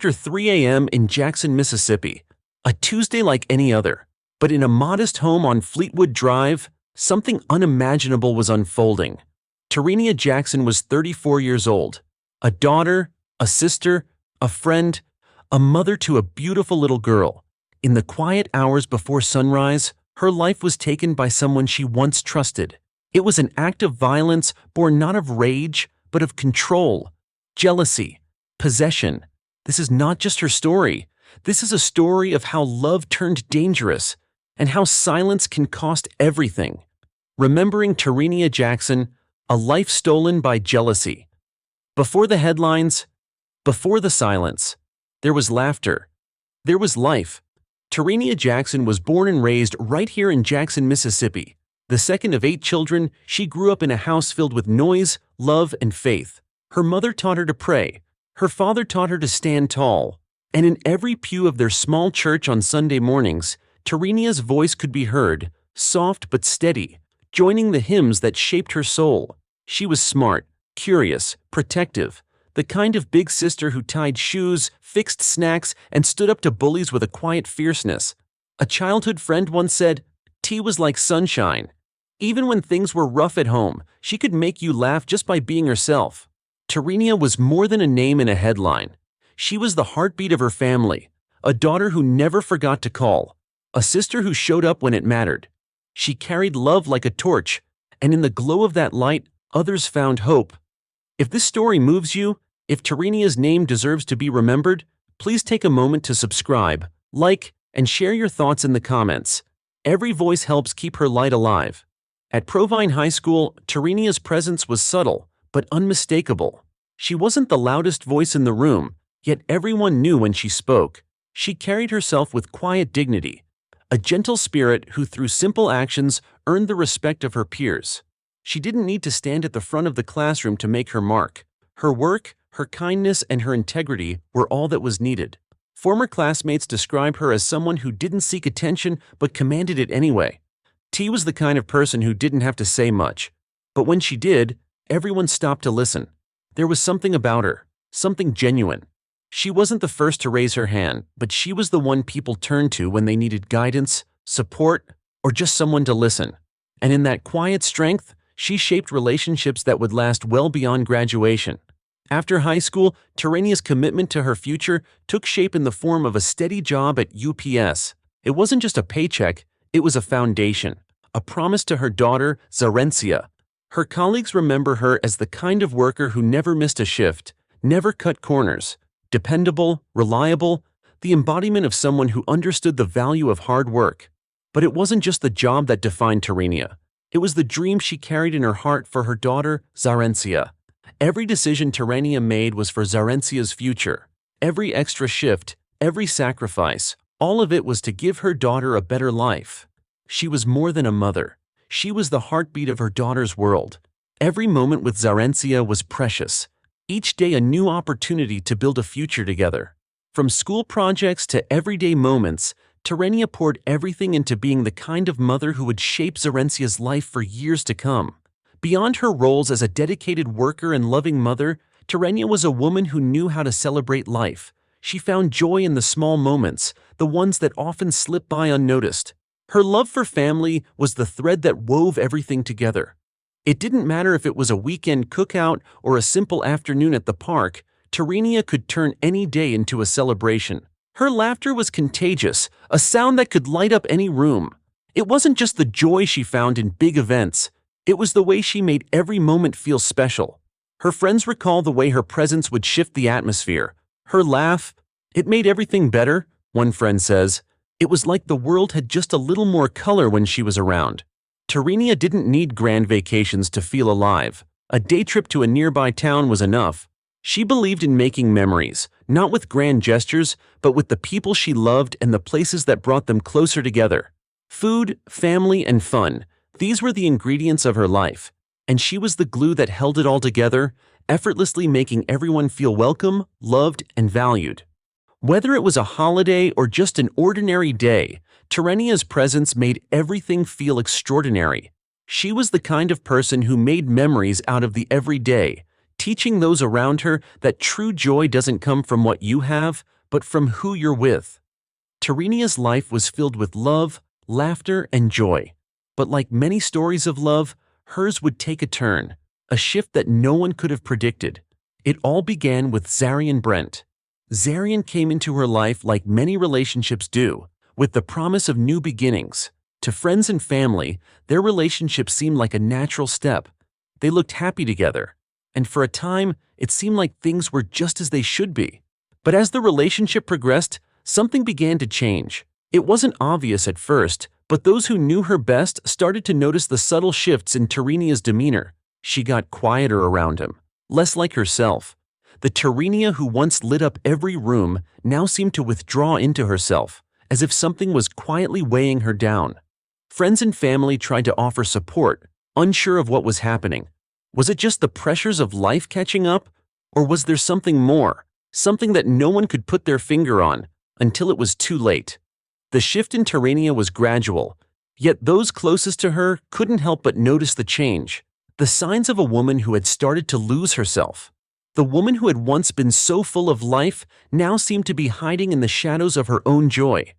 after 3 a.m. in Jackson, Mississippi. A Tuesday like any other. But in a modest home on Fleetwood Drive, something unimaginable was unfolding. Terrenia Jackson was 34 years old. A daughter, a sister, a friend, a mother to a beautiful little girl. In the quiet hours before sunrise, her life was taken by someone she once trusted. It was an act of violence born not of rage, but of control, jealousy, possession. This is not just her story. This is a story of how love turned dangerous and how silence can cost everything. Remembering Terrenia Jackson, a life stolen by jealousy. Before the headlines, before the silence, there was laughter. There was life. Terrenia Jackson was born and raised right here in Jackson, Mississippi. The second of 8 children, she grew up in a house filled with noise, love, and faith. Her mother taught her to pray. Her father taught her to stand tall. And in every pew of their small church on Sunday mornings, Terrenia's voice could be heard, soft but steady, joining the hymns that shaped her soul. She was smart, curious, protective, the kind of big sister who tied shoes, fixed snacks, and stood up to bullies with a quiet fierceness. A childhood friend once said, "T was like sunshine. Even when things were rough at home, she could make you laugh just by being herself." Terrenia was more than a name in a headline. She was the heartbeat of her family, a daughter who never forgot to call, a sister who showed up when it mattered. She carried love like a torch, and in the glow of that light, others found hope. If this story moves you, if Terrenia's name deserves to be remembered, please take a moment to subscribe, like, and share your thoughts in the comments. Every voice helps keep her light alive. At Provine High School, Terrenia's presence was subtle, but unmistakable. She wasn't the loudest voice in the room, yet everyone knew when she spoke. She carried herself with quiet dignity, a gentle spirit who through simple actions earned the respect of her peers. She didn't need to stand at the front of the classroom to make her mark. Her work, her kindness, and her integrity were all that was needed. Former classmates describe her as someone who didn't seek attention but commanded it anyway. T was the kind of person who didn't have to say much. But when she did, everyone stopped to listen. There was something about her, something genuine. She wasn't the first to raise her hand, but she was the one people turned to when they needed guidance, support, or just someone to listen. And in that quiet strength, she shaped relationships that would last well beyond graduation. After high school, Terrenia's commitment to her future took shape in the form of a steady job at UPS. It wasn't just a paycheck, it was a foundation, a promise to her daughter, Zarencia. Her colleagues remember her as the kind of worker who never missed a shift, never cut corners, dependable, reliable, the embodiment of someone who understood the value of hard work. But it wasn't just the job that defined Terrenia. It was the dream she carried in her heart for her daughter, Zarencia. Every decision Terrenia made was for Zarencia's future. Every extra shift, every sacrifice, all of it was to give her daughter a better life. She was more than a mother. She was the heartbeat of her daughter's world. Every moment with Zarencia was precious. Each day a new opportunity to build a future together. From school projects to everyday moments, Terrenia poured everything into being the kind of mother who would shape Zarencia's life for years to come. Beyond her roles as a dedicated worker and loving mother, Terrenia was a woman who knew how to celebrate life. She found joy in the small moments, the ones that often slip by unnoticed. Her love for family was the thread that wove everything together. It didn't matter if it was a weekend cookout or a simple afternoon at the park, Terrenia could turn any day into a celebration. Her laughter was contagious, a sound that could light up any room. It wasn't just the joy she found in big events, it was the way she made every moment feel special. Her friends recall the way her presence would shift the atmosphere. Her laugh, it made everything better, one friend says. It was like the world had just a little more color when she was around. Terrenia didn't need grand vacations to feel alive. A day trip to a nearby town was enough. She believed in making memories, not with grand gestures, but with the people she loved and the places that brought them closer together. Food, family, and fun, these were the ingredients of her life, and she was the glue that held it all together, effortlessly making everyone feel welcome, loved, and valued. Whether it was a holiday or just an ordinary day, Terrenia's presence made everything feel extraordinary. She was the kind of person who made memories out of the everyday, teaching those around her that true joy doesn't come from what you have, but from who you're with. Terenia's life was filled with love, laughter, and joy. But like many stories of love, hers would take a turn, a shift that no one could have predicted. It all began with Zarian Brent. Zarian came into her life like many relationships do, with the promise of new beginnings. To friends and family, their relationship seemed like a natural step. They looked happy together, and for a time, it seemed like things were just as they should be. But as the relationship progressed, something began to change. It wasn't obvious at first, but those who knew her best started to notice the subtle shifts in Terenia's demeanor. She got quieter around him, less like herself. The Terenia who once lit up every room now seemed to withdraw into herself, as if something was quietly weighing her down. Friends and family tried to offer support, unsure of what was happening. Was it just the pressures of life catching up? Or was there something more, something that no one could put their finger on, until it was too late? The shift in Terenia was gradual, yet those closest to her couldn't help but notice the change, the signs of a woman who had started to lose herself. The woman who had once been so full of life now seemed to be hiding in the shadows of her own joy.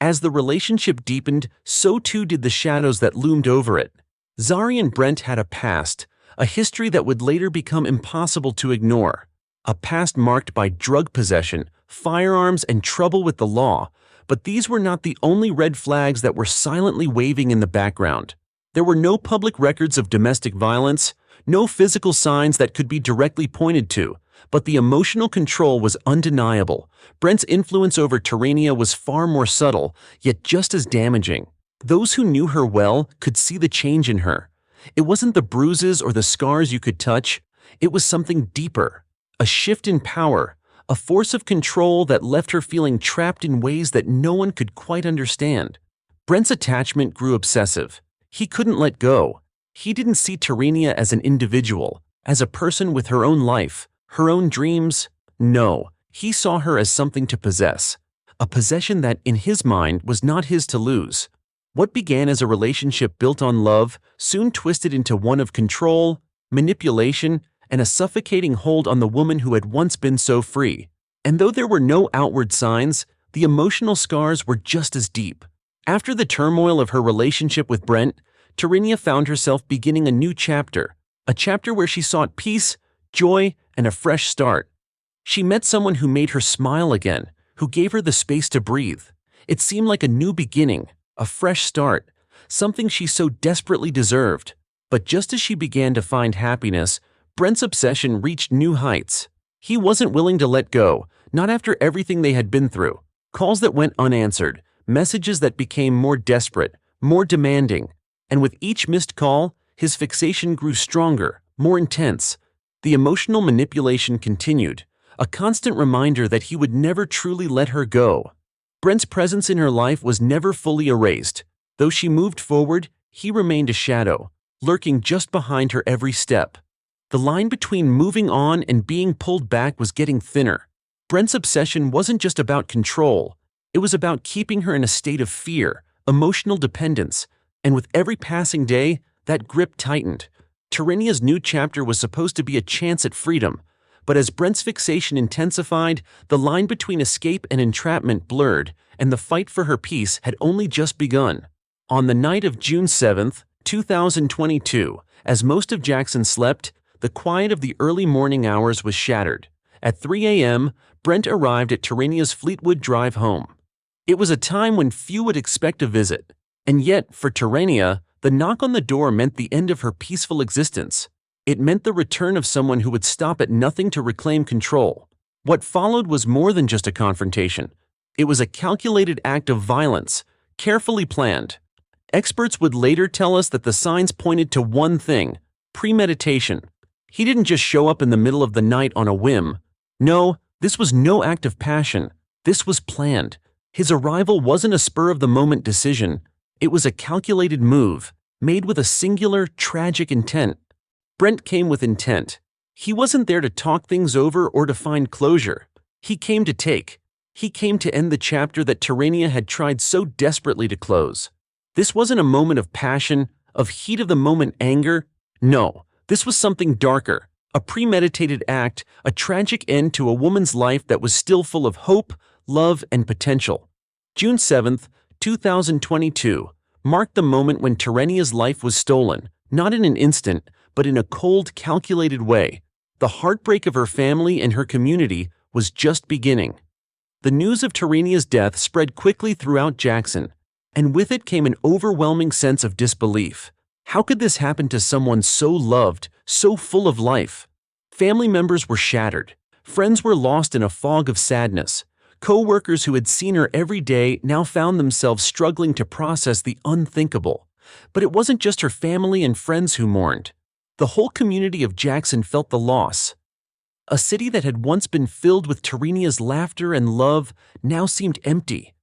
As the relationship deepened, so too did the shadows that loomed over it. Zarian Brent had a past, a history that would later become impossible to ignore. A past marked by drug possession, firearms, and trouble with the law. But these were not the only red flags that were silently waving in the background. There were no public records of domestic violence, no physical signs that could be directly pointed to, but the emotional control was undeniable. Brent's influence over Terenia was far more subtle, yet just as damaging. Those who knew her well could see the change in her. It wasn't the bruises or the scars you could touch, it was something deeper, a shift in power, a force of control that left her feeling trapped in ways that no one could quite understand. Brent's attachment grew obsessive. He couldn't let go. He didn't see Terenia as an individual, as a person with her own life, her own dreams. No, he saw her as something to possess, a possession that, in his mind, was not his to lose. What began as a relationship built on love soon twisted into one of control, manipulation, and a suffocating hold on the woman who had once been so free. And though there were no outward signs, the emotional scars were just as deep. After the turmoil of her relationship with Brent, Terenia found herself beginning a new chapter, a chapter where she sought peace, joy, and a fresh start. She met someone who made her smile again, who gave her the space to breathe. It seemed like a new beginning, a fresh start, something she so desperately deserved. But just as she began to find happiness, Brent's obsession reached new heights. He wasn't willing to let go, not after everything they had been through. Calls that went unanswered, messages that became more desperate, more demanding. And with each missed call, his fixation grew stronger, more intense. The emotional manipulation continued, a constant reminder that he would never truly let her go. Brent's presence in her life was never fully erased. Though she moved forward, he remained a shadow, lurking just behind her every step. The line between moving on and being pulled back was getting thinner. Brent's obsession wasn't just about control. It was about keeping her in a state of fear, emotional dependence, and with every passing day, that grip tightened. Terenia's new chapter was supposed to be a chance at freedom, but as Brent's fixation intensified, the line between escape and entrapment blurred, and the fight for her peace had only just begun. On the night of June 7, 2022, as most of Jackson slept, the quiet of the early morning hours was shattered. At 3 a.m., Brent arrived at Terenia's Fleetwood Drive home. It was a time when few would expect a visit, and yet, for Terenia, the knock on the door meant the end of her peaceful existence. It meant the return of someone who would stop at nothing to reclaim control. What followed was more than just a confrontation. It was a calculated act of violence, carefully planned. Experts would later tell us that the signs pointed to one thing: premeditation. He didn't just show up in the middle of the night on a whim. No, this was no act of passion. This was planned. His arrival wasn't a spur-of-the-moment decision. It was a calculated move, made with a singular, tragic intent. Brent came with intent. He wasn't there to talk things over or to find closure. He came to take. He came to end the chapter that Terenia had tried so desperately to close. This wasn't a moment of passion, of heat-of-the-moment anger. No, this was something darker, A premeditated act, a tragic end to a woman's life that was still full of hope, love, and potential. June 7, 2022, marked the moment when Terrenia's life was stolen, not in an instant, but in a cold, calculated way. The heartbreak of her family and her community was just beginning. The news of Terrenia's death spread quickly throughout Jackson, and with it came an overwhelming sense of disbelief. How could this happen to someone so loved, so full of life? Family members were shattered. Friends were lost in a fog of sadness. Co-workers who had seen her every day now found themselves struggling to process the unthinkable. But it wasn't just her family and friends who mourned. The whole community of Jackson felt the loss. A city that had once been filled with Terrenia's laughter and love now seemed empty.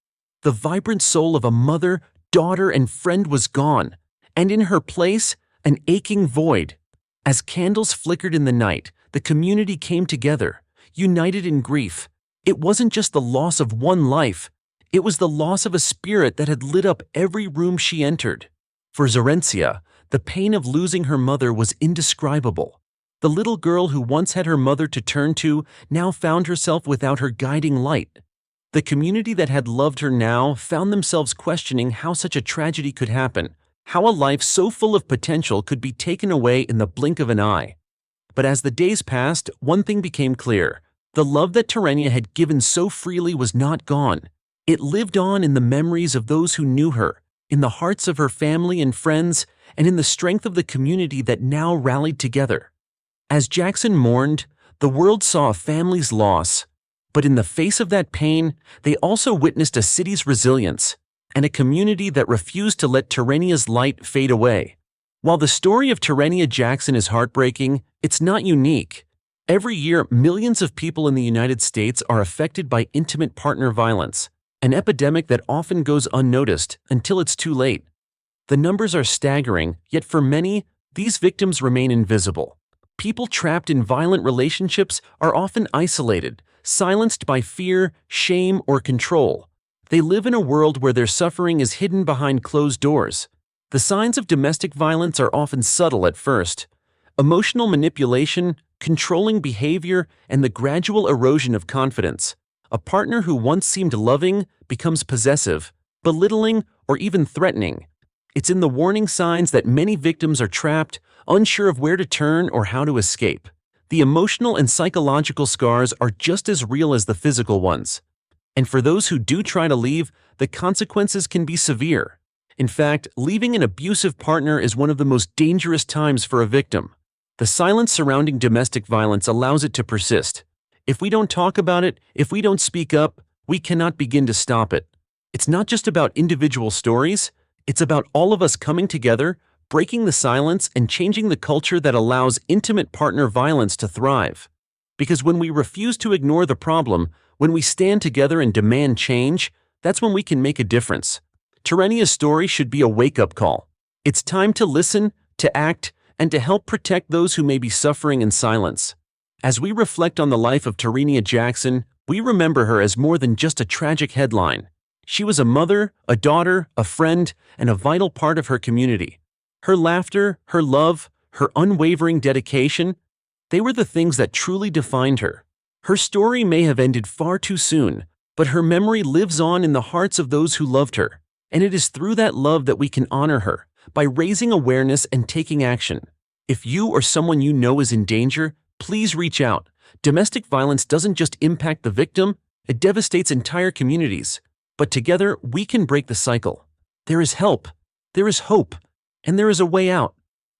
The vibrant soul of a mother, daughter, and friend was gone, and in her place, an aching void. As candles flickered in the night, the community came together, united in grief. It wasn't just the loss of one life, it was the loss of a spirit that had lit up every room she entered. For Zorencia, the pain of losing her mother was indescribable. The little girl who once had her mother to turn to now found herself without her guiding light. The community that had loved her now found themselves questioning how such a tragedy could happen, how a life so full of potential could be taken away in the blink of an eye. But as the days passed, one thing became clear. The love that Terrenia had given so freely was not gone. It lived on in the memories of those who knew her, in the hearts of her family and friends, and in the strength of the community that now rallied together. As Jackson mourned, the world saw a family's loss, but in the face of that pain, they also witnessed a city's resilience and a community that refused to let Terrenia's light fade away. While the story of Terrenia Jackson is heartbreaking, it's not unique. Every year, millions of people in the United States are affected by intimate partner violence, an epidemic that often goes unnoticed until it's too late. The numbers are staggering, yet for many, these victims remain invisible. People trapped in violent relationships are often isolated, silenced by fear, shame, or control. They live in a world where their suffering is hidden behind closed doors. The signs of domestic violence are often subtle at first. Emotional manipulation, controlling behavior, and the gradual erosion of confidence. A partner who once seemed loving becomes possessive, belittling, or even threatening. It's in the warning signs that many victims are trapped, unsure of where to turn or how to escape. The emotional and psychological scars are just as real as the physical ones. And for those who do try to leave, the consequences can be severe. In fact, leaving an abusive partner is one of the most dangerous times for a victim. The silence surrounding domestic violence allows it to persist. If we don't talk about it, if we don't speak up, we cannot begin to stop it. It's not just about individual stories, it's about all of us coming together, breaking the silence, and changing the culture that allows intimate partner violence to thrive. Because when we refuse to ignore the problem, when we stand together and demand change, that's when we can make a difference. Terrenia's story should be a wake-up call. It's time to listen, to act, and to help protect those who may be suffering in silence. As we reflect on the life of Terrenia Jackson, we remember her as more than just a tragic headline. She was a mother, a daughter, a friend, and a vital part of her community. Her laughter, her love, her unwavering dedication, they were the things that truly defined her. Her story may have ended far too soon, but her memory lives on in the hearts of those who loved her. And it is through that love that we can honor her, by raising awareness and taking action. If you or someone you know is in danger, please reach out. Domestic violence doesn't just impact the victim, it devastates entire communities. But together, we can break the cycle. There is help, there is hope, and there is a way out.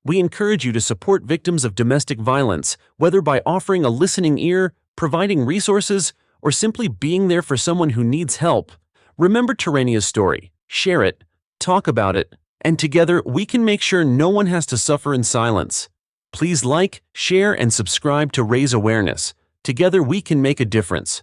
We encourage you to support victims of domestic violence, whether by offering a listening ear, providing resources, or simply being there for someone who needs help. Remember Terrenia's story, share it, talk about it, and together we can make sure no one has to suffer in silence. Please like, share, and subscribe to raise awareness. Together we can make a difference.